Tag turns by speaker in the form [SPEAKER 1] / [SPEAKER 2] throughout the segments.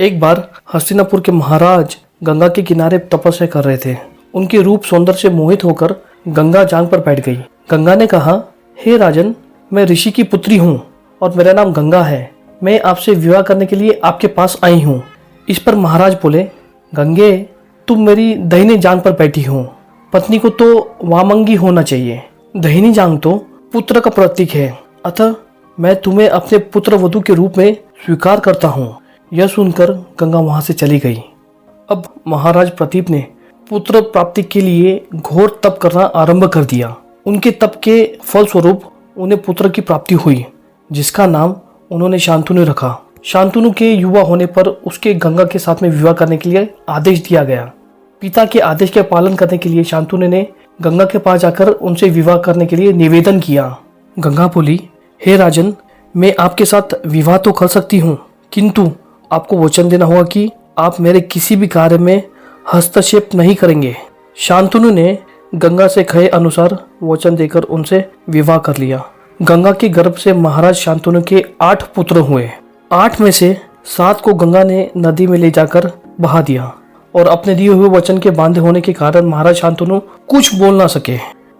[SPEAKER 1] एक बार हस्तिनापुर के महाराज गंगा के किनारे तपस्या कर रहे थे। उनके रूप सौंदर्य से मोहित होकर गंगा जांग पर बैठ गई। गंगा ने कहा, हे राजन, मैं ऋषि की पुत्री हूँ और मेरा नाम गंगा है। मैं आपसे विवाह करने के लिए आपके पास आई हूँ। इस पर महाराज बोले, गंगे, तुम मेरी दाहिनी जांग पर बैठी हो। पत्नी को तो वामंगी होना चाहिए। दाहिनी जांग तो पुत्र का प्रतीक है, अतः मैं तुम्हें अपने पुत्र वधू के रूप में स्वीकार करता हूँ। यह सुनकर गंगा वहां से चली गई। अब महाराज प्रतीप ने पुत्र प्राप्ति के लिए घोर तप करना आरंभ कर दिया। उनके तप के फलस्वरूप उन्हें पुत्र की प्राप्ति हुई, जिसका नाम उन्होंने शांतनु रखा। शांतनु के युवा होने पर उसके गंगा के साथ में विवाह करने के लिए आदेश दिया गया। पिता के आदेश के पालन करने के लिए शांतनु ने गंगा के पास जाकर उनसे विवाह करने के लिए निवेदन किया। गंगा बोली, हे राजन, मैं आपके साथ विवाह तो कर सकती हूँ, किंतु आपको वचन देना होगा कि आप मेरे किसी भी कार्य में हस्तक्षेप नहीं करेंगे। शांतनु ने गंगा से कहे अनुसार वचन देकर उनसे विवाह कर लिया। गंगा के गर्भ से महाराज शांतनु के 8 पुत्र हुए। 8 में से 7 को गंगा ने नदी में ले जाकर बहा दिया और अपने दिए हुए वचन के बांधे होने के कारण महाराज शांतनु कुछ बोल ना सके।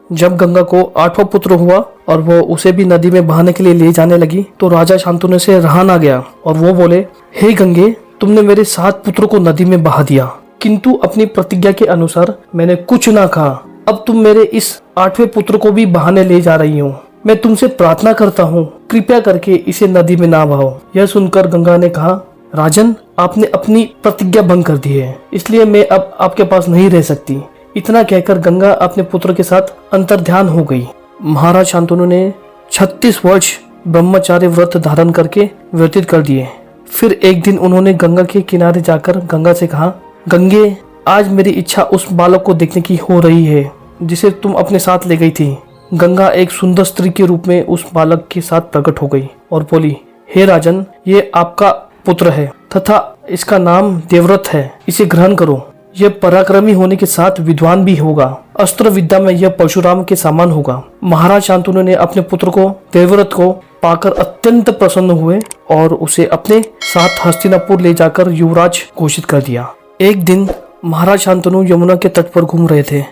[SPEAKER 1] जब गंगा को 8वां पुत्र हुआ और वो उसे भी नदी में बहाने के लिए ले जाने लगी तो राजा शांतनु से रहा ना गया और वो बोले, हे गंगे, तुमने मेरे 7 पुत्रों को नदी में बहा दिया, किंतु अपनी प्रतिज्ञा के अनुसार मैंने कुछ ना कहा। अब तुम मेरे इस 8वें पुत्र को भी बहाने ले जा रही हो। मैं तुमसे प्रार्थना करता हूँ, कृपया करके इसे नदी में ना बहाओ। यह सुनकर गंगा ने कहा, राजन, आपने अपनी प्रतिज्ञा भंग कर दी है, इसलिए मैं अब आपके पास नहीं रह सकती। इतना कहकर गंगा अपने पुत्र के साथ अंतर्ध्यान हो गई। महाराज शांतनु ने 36 वर्ष ब्रह्मचार्य व्रत धारण करके व्यतीत कर दिए। फिर एक दिन उन्होंने गंगा के किनारे जाकर गंगा से कहा, गंगे, आज मेरी इच्छा उस बालक को देखने की हो रही है जिसे तुम अपने साथ ले गई थी। गंगा एक सुंदर स्त्री के रूप में उस बालक के साथ प्रकट हो गई और बोली, हे राजन, ये आपका पुत्र है तथा इसका नाम देवव्रत है। इसे ग्रहण करो। यह पराक्रमी होने के साथ विद्वान भी होगा। अस्त्र विद्या में यह परशुराम के समान होगा। महाराज शांतनु ने अपने पुत्र को देवव्रत को पाकर अत्यंत प्रसन्न हुए और उसे अपने साथ हस्तिनापुर ले जाकर युवराज घोषित कर दिया। एक दिन महाराज शांतनु यमुना के तट पर घूम रहे थे।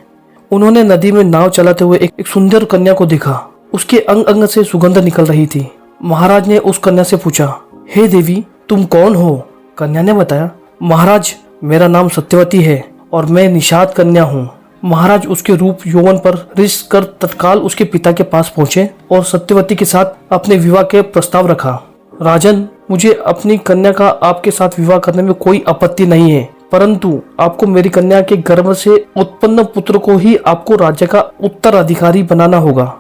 [SPEAKER 1] उन्होंने नदी में नाव चलाते हुए एक सुंदर कन्या को देखा। उसके अंग अंग से सुगंध निकल रही थी। महाराज ने उस कन्या से पूछा, हे देवी, तुम कौन हो? कन्या ने बताया, महाराज, मेरा नाम सत्यवती है और मैं निषाद कन्या हूँ। महाराज उसके रूप यौवन पर रिस कर तत्काल उसके पिता के पास पहुँचे और सत्यवती के साथ अपने विवाह के प्रस्ताव रखा। राजन, मुझे अपनी कन्या का आपके साथ विवाह करने में कोई आपत्ति नहीं है, परंतु आपको मेरी कन्या के गर्भ से उत्पन्न पुत्र को ही आपको राज्य का उत्तराधिकारी बनाना होगा।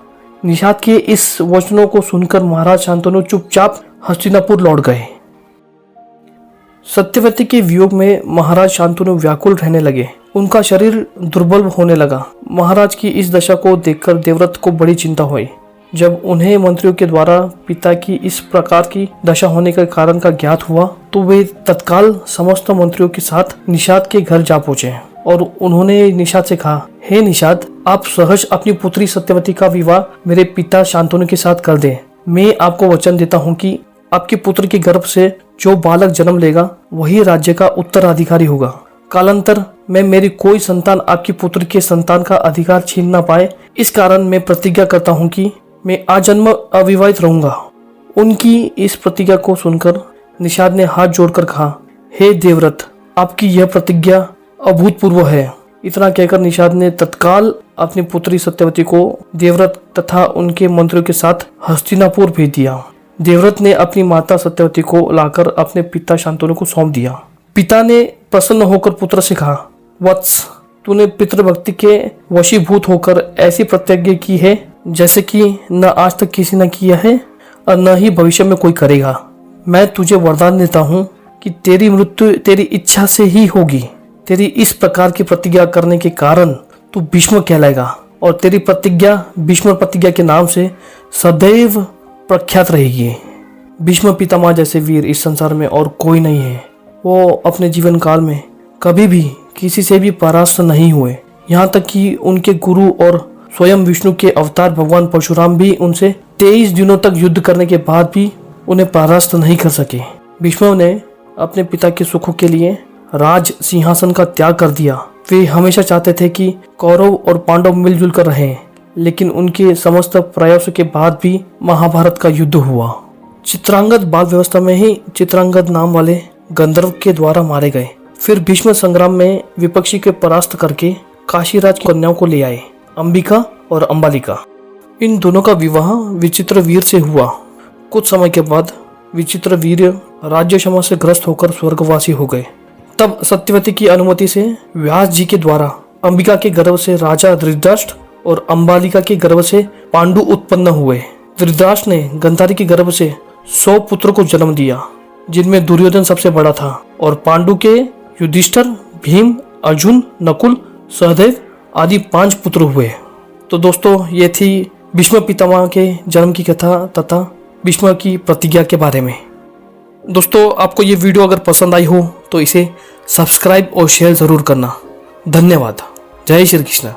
[SPEAKER 1] निषाद के इस वचनों को सुनकर महाराज शांतनु चुपचाप हस्तिनापुर लौट गए। सत्यवती के वियोग में महाराज शांतनु व्याकुल रहने लगे। उनका शरीर दुर्बल होने लगा। महाराज की इस दशा को देखकर देवव्रत को बड़ी चिंता हुई। जब उन्हें मंत्रियों के द्वारा पिता की इस प्रकार की दशा होने के कारण का ज्ञात हुआ तो वे तत्काल समस्त मंत्रियों के साथ निषाद के घर जा पहुंचे और उन्होंने निषाद से कहा, हे निषाद, आप सहज अपनी पुत्री सत्यवती का विवाह मेरे पिता शांतनु के साथ कर दें। मैं आपको वचन देता हूँ कि आपके पुत्र के गर्भ से जो बालक जन्म लेगा वही राज्य का उत्तराधिकारी होगा। कालांतर में मेरी कोई संतान आपकी पुत्र के संतान का अधिकार छीन ना पाए, इस कारण मैं प्रतिज्ञा करता हूँ कि मैं आजन्म अविवाहित रहूंगा। उनकी इस प्रतिज्ञा को सुनकर निषाद ने हाथ जोड़कर कहा, हे देवव्रत, आपकी यह प्रतिज्ञा अभूतपूर्व है। इतना कहकर निषाद ने तत्काल अपनी पुत्री सत्यवती को देवव्रत तथा उनके मंत्रियों के साथ हस्तिनापुर भेज दिया। देवव्रत ने अपनी माता सत्यवती को लाकर अपने पिता शांतनु को सौंप दिया। पिता ने प्रसन्न होकर पुत्र से कहा, वत्स, तूने पितृभक्ति के वशीभूत होकर ऐसी प्रतिज्ञा की है जैसे कि न आज तक किसी ने किया है और न ही भविष्य में कोई करेगा। मैं तुझे वरदान देता हूँ कि तेरी मृत्यु तेरी इच्छा से ही होगी। तेरी इस प्रकार की प्रतिज्ञा करने के कारण तू भीष्म कहलाएगा और तेरी प्रतिज्ञा भीष्म प्रतिज्ञा के नाम से सदैव प्रख्यात रहेगी। भीष्म पितामह जैसे वीर इस संसार में और कोई नहीं है। वो अपने जीवन काल में कभी भी किसी से भी परास्त नहीं हुए। यहाँ तक कि उनके गुरु और स्वयं विष्णु के अवतार भगवान परशुराम भी उनसे 23 दिनों तक युद्ध करने के बाद भी उन्हें परास्त नहीं कर सके। भीष्म ने अपने पिता के सुखों के लिए राज सिंहासन का त्याग कर दिया। वे हमेशा चाहते थे कि कौरव और पांडव मिलजुल कर रहें, लेकिन उनके समस्त प्रयासों के बाद भी महाभारत का युद्ध हुआ। चित्रांगद बाल व्यवस्था में ही चित्रांगद नाम वाले गंधर्व के द्वारा मारे गए। फिर भीष्म संग्राम में विपक्षी के परास्त करके काशीराज की कन्याओं को ले आए, अंबिका और अंबालिका। इन दोनों का विवाह विचित्रवीर से हुआ। कुछ समय के बाद विचित्रवीर राज्य क्षमा से ग्रस्त होकर स्वर्गवासी हो गए। तब सत्यवती की अनुमति से व्यास जी के द्वारा अंबिका के गर्भ से राजा धृतराष्ट्र और अंबालिका के गर्भ से पांडु उत्पन्न हुए। धृतराष्ट्र ने गांधारी के गर्भ से 100 पुत्र को जन्म दिया, जिनमें दुर्योधन सबसे बड़ा था, और पांडु के युधिष्ठिर, भीम, अर्जुन, नकुल, सहदेव आदि 5 पुत्र हुए। तो दोस्तों, ये थी भीष्म पितामह के जन्म की कथा तथा भीष्म की प्रतिज्ञा के बारे में। दोस्तों, आपको ये वीडियो अगर पसंद आई हो तो इसे सब्सक्राइब और शेयर जरूर करना। धन्यवाद। जय श्री कृष्ण।